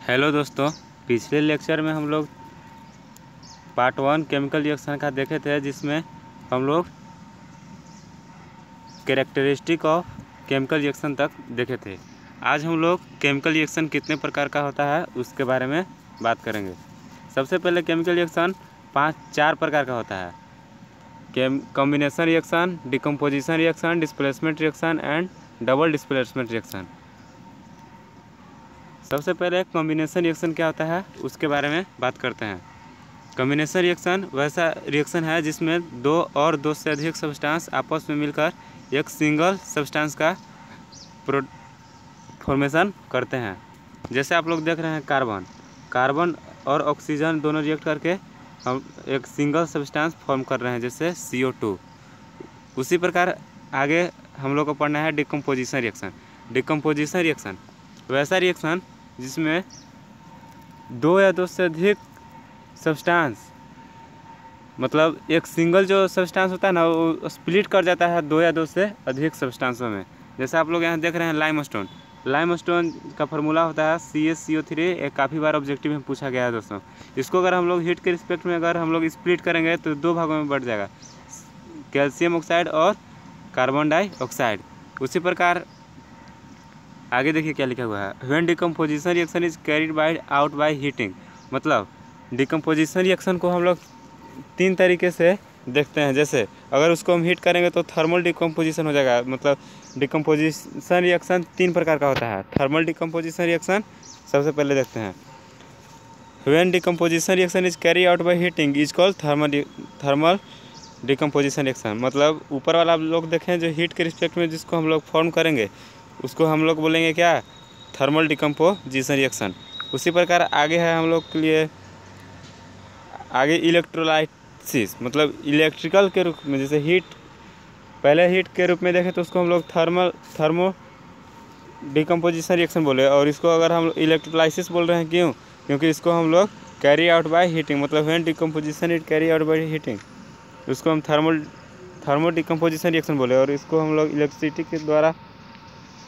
Hello दोस्तों, पिछले lecture में हम लोग पार्ट 1 केमिकल रिएक्शन का देखे थे, जिसमें हम लोग कैरेक्टरिस्टिक ऑफ केमिकल रिएक्शन तक देखे थे। आज हम लोग केमिकल रिएक्शन कितने प्रकार का होता है उसके बारे में बात करेंगे। सबसे पहले केमिकल रिएक्शन 4 प्रकार का होता है। Combination reaction, decomposition reaction, displacement reaction and double displacement reaction. सबसे पहले कॉम्बिनेशन रिएक्शन क्या होता है उसके बारे में बात करते हैं। कॉम्बिनेशन रिएक्शन वैसा रिएक्शन है जिसमें दो और दो से अधिक सब्सटेंस आपस में मिलकर एक सिंगल सब्सटेंस का फॉर्मेशन करते हैं। जैसे आप लोग देख रहे हैं कार्बन और ऑक्सीजन दोनों रिएक्ट करके हम एक सिंगल सब्सटेंस फॉर्म कर रहे हैं, जैसे CO2। उसी प्रकार आगे हम लोग को पढ़ना है डिकम्पोजिशन रिएक्शन। डिकम्पोजिशन रिएक्शन वैसा रिएक्शन जिसमें दो या दो से अधिक सब्सटेंस, मतलब एक सिंगल जो सब्सटेंस होता है ना, वो स्प्लिट कर जाता है दो या दो से अधिक सब्सटेंसों में। जैसे आप लोग यहाँ देख रहे हैं लाइमस्टोन का फार्मूला होता है CaCO3। एक काफ़ी बार ऑब्जेक्टिव में पूछा गया है दोस्तों। इसको अगर हम लोग हीट के रिस्पेक्ट में अगर हम लोग स्प्लिट करेंगे तो दो भागों में बढ़ जाएगा, कैल्शियम ऑक्साइड और कार्बन डाइऑक्साइड। उसी प्रकार आगे देखिए क्या लिखा हुआ है, when decomposition reaction is carried out by heating. मतलब डिकम्पोजिशन रिएक्शन को हम लोग 3 तरीके से देखते हैं। जैसे अगर उसको हम हीट करेंगे तो थर्मल डिकम्पोजिशन हो जाएगा। मतलब डिकम्पोजिशन रिएक्शन 3 प्रकार का होता है। थर्मल डिकम्पोजिशन रिएक्शन सबसे पहले देखते हैं। When decomposition reaction is carry out by heating is called thermal decomposition reaction. मतलब ऊपर वाला आप लोग देखें जो हीट के रिस्पेक्ट में जिसको हम लोग फॉर्म करेंगे उसको हम लोग बोलेंगे क्या, थर्मल डिकम्पोजिशन रिएक्शन। उसी प्रकार आगे है हम लोग के लिए आगे इलेक्ट्रोलाइसिस। मतलब इलेक्ट्रिकल के रूप में, जैसे पहले हीट के रूप में देखें तो उसको हम लोग थर्मो डिकम्पोजिशन रिएक्शन बोले, और इसको अगर हम इलेक्ट्रोलाइसिस बोल रहे हैं क्योंकि इसको हम लोग कैरी आउट बाय हीटिंग, मतलब when decomposition it carry out by heating, उसको हम थर्मो डिकम्पोजिशन रिएक्शन बोले। और इसको हम लोग इलेक्ट्रिसिटी के द्वारा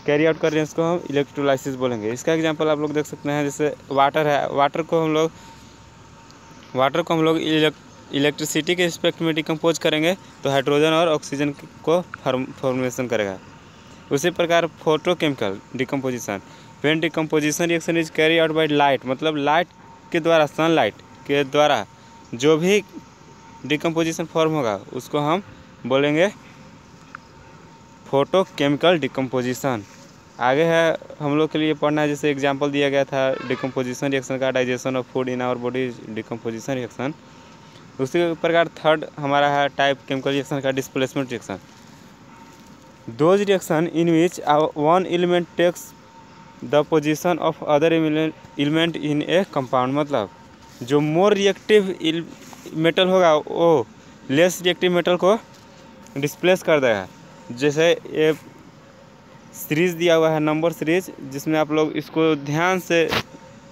कैरी आउट कर रहे हैं, इसको हम इलेक्ट्रोलाइसिस बोलेंगे। इसका एग्जांपल आप लोग देख सकते हैं, जैसे वाटर है। वाटर को हम लोग इलेक्ट्रिसिटी के रिस्पेक्ट में डिकम्पोज करेंगे तो हाइड्रोजन और ऑक्सीजन को फॉर्मेशन करेगा। उसी प्रकार photochemical decomposition, when decomposition reaction is carry out by light. मतलब लाइट के द्वारा, सनलाइट के द्वारा जो भी डिकम्पोजिशन फॉर्म होगा उसको हम बोलेंगे फोटोकेमिकल डिकम्पोजिशन। आगे है हम लोग के लिए पढ़ना है, जैसे एग्जांपल दिया गया था डिकम्पोजिशन रिएक्शन का, digestion of food in our body decomposition reaction. उसी प्रकार थर्ड हमारा है टाइप केमिकल रिएक्शन का, displacement reaction. Those reaction in which one element takes the position of other element in a compound. मतलब जो more reactive metal होगा वो less reactive metal को डिस्प्लेस कर देगा। जैसे ये सीरीज दिया हुआ है, नंबर सीरीज, जिसमें आप लोग इसको ध्यान से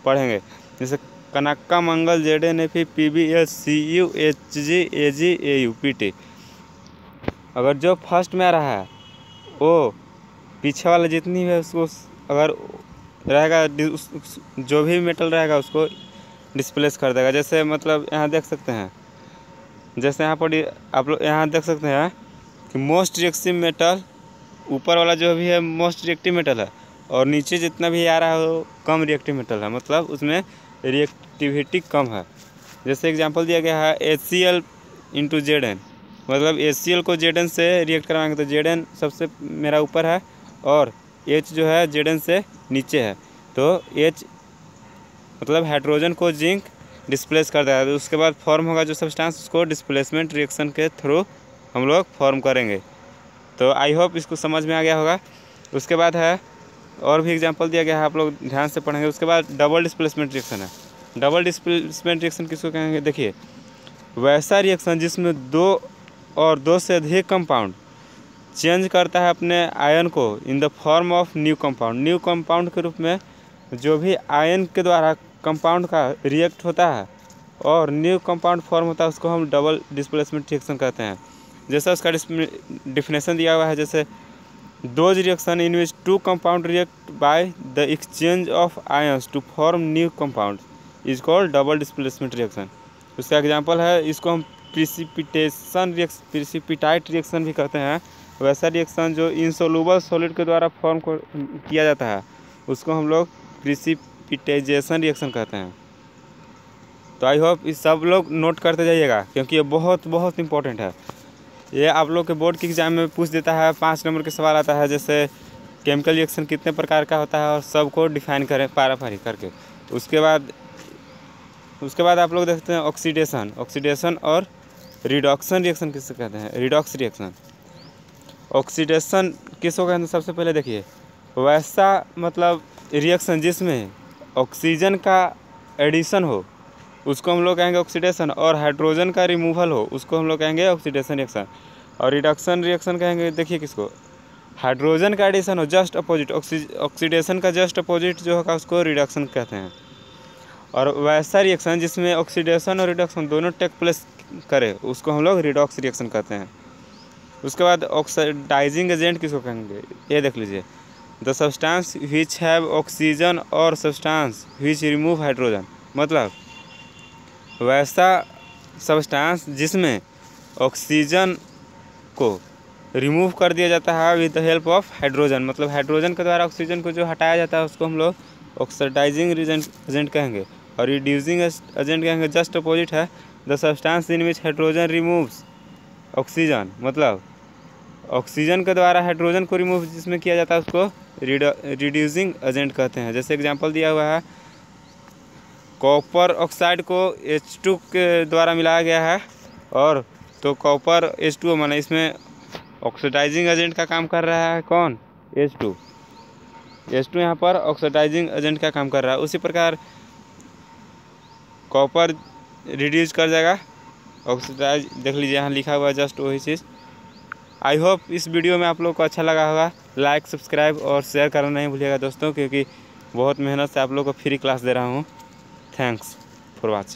पढ़ेंगे। जैसे कनक्का मंगल ZnFe PbS Cu Hg Ag Au Pt। अगर जो फर्स्ट में आ रहा है वो पीछे वाला जितनी है उसको अगर रहेगा, जो भी मेटल रहेगा उसको डिस्प्लेस कर देगा। जैसे मतलब यहाँ देख सकते हैं, जैसे यहाँ पर आप लोग यहाँ देख सकते हैं कि मोस्ट रिएक्टिव मेटल, ऊपर वाला जो भी है मोस्ट रिएक्टिव मेटल है, और नीचे जितना भी आ रहा है वो कम रिएक्टिव मेटल है। मतलब उसमें रिएक्टिविटी कम है। जैसे एग्जांपल दिया गया है HCl × Zn। मतलब HCl को Zn से रिएक्ट करवाएंगे तो Zn सबसे मेरा ऊपर है और H जो है Zn से नीचे है, तो H मतलब हाइड्रोजन को जिंक डिस्प्लेस कर देगा। तो उसके बाद फॉर्म होगा जो सब्सटेंस, उसको डिस्प्लेसमेंट रिएक्शन के थ्रू हम लोग फॉर्म करेंगे। तो आई होप इसको समझ में आ गया होगा। उसके बाद है और भी एग्जांपल दिया गया है, आप लोग ध्यान से पढ़ेंगे। उसके बाद डबल डिस्प्लेसमेंट रिएक्शन है। डबल डिस्प्लेसमेंट रिएक्शन किसको कहेंगे, देखिए वैसा रिएक्शन जिसमें दो और दो से अधिक कंपाउंड चेंज करता है अपने आयन को in the form of new compound. New compound के रूप में जो भी आयन के द्वारा कंपाउंड का रिएक्ट होता है और न्यू कंपाउंड फॉर्म होता है उसको हम डबल डिस्प्लेसमेंट रिएक्शन कहते हैं। जैसा उसका डिफिनेशन दिया हुआ है, जैसे Those reaction in which two compound react by the exchange of ions to form new compounds is called double displacement reaction। उसका एग्जांपल है, इसको हम प्रिसिपिटाइट रिएक्शन भी कहते हैं। वैसा रिएक्शन जो इनसोल्यूबल सॉलिड के द्वारा फॉर्म किया जाता है उसको हम लोग प्रिसिपिटाइजेशन रिएक्शन कहते हैं। तो आई होप इस सब लोग नोट करते जाइएगा क्योंकि ये बहुत बहुत इंपॉर्टेंट है। ये आप लोग के बोर्ड के एग्जाम में पूछ देता है, 5 नंबर के सवाल आता है, जैसे केमिकल रिएक्शन कितने प्रकार का होता है और सबको डिफाइन करें पारा-पारी करके। उसके बाद आप लोग देखते हैं ऑक्सीडेशन और रिडक्शन रिएक्शन किससे कहते हैं। रिडॉक्स रिएक्शन, ऑक्सीडेशन किसको कहते हैं। सबसे पहले देखिए, वैसा मतलब रिएक्शन जिसमें ऑक्सीजन का एडिशन हो उसको हम लोग कहेंगे ऑक्सीडेशन, और हाइड्रोजन का रिमूवल हो उसको हम लोग कहेंगे ऑक्सीडेशन रिएक्शन। और रिडक्शन रिएक्शन कहेंगे, देखिए किसको, हाइड्रोजन का एडिशन हो जस्ट अपोजिट, ऑक्सीडेशन का जस्ट अपोजिट जो होगा उसको रिडक्शन कहते हैं। और वैसा रिएक्शन जिसमें ऑक्सीडेशन और रिडक्शन दोनों टेक प्लेस करे उसको हम लोग रिडॉक्स रिएक्शन कहते हैं। उसके बाद ऑक्सीडाइजिंग एजेंट किसको कहेंगे, ये देख लीजिए, the substance which have oxygen और सब्सटेंस विच रिमूव हाइड्रोजन। मतलब वैसा सब्सटेंस जिसमें ऑक्सीजन को रिमूव कर दिया जाता है with the help of hydrogen. मतलब हाइड्रोजन के द्वारा ऑक्सीजन को जो हटाया जाता है उसको हम लोग ऑक्सीडाइजिंग एजेंट कहेंगे। और रिड्यूसिंग एजेंट कहेंगे, जस्ट अपोजिट है, the substance in which hydrogen removes oxygen. मतलब ऑक्सीजन के द्वारा हाइड्रोजन को रिमूव जिसमें किया जाता है उसको रिड्यूसिंग एजेंट कहते हैं। जैसे एग्जांपल दिया हुआ है, कॉपर ऑक्साइड को H2 के द्वारा मिलाया गया है, और तो कॉपर H2 माने इसमें ऑक्सीडाइजिंग एजेंट का काम कर रहा है कौन, H2 यहाँ पर ऑक्सीडाइजिंग एजेंट का काम कर रहा है। उसी प्रकार कॉपर रिड्यूस कर जाएगा, ऑक्सीडाइज, देख लीजिए यहाँ लिखा हुआ है जस्ट वही चीज़। आई होप इस वीडियो में आप लोग को अच्छा लगा होगा। लाइक, सब्सक्राइब और शेयर करना नहीं भूलिएगा दोस्तों, क्योंकि बहुत मेहनत से आप लोग को फ्री क्लास दे रहा हूँ। Thanks for watching.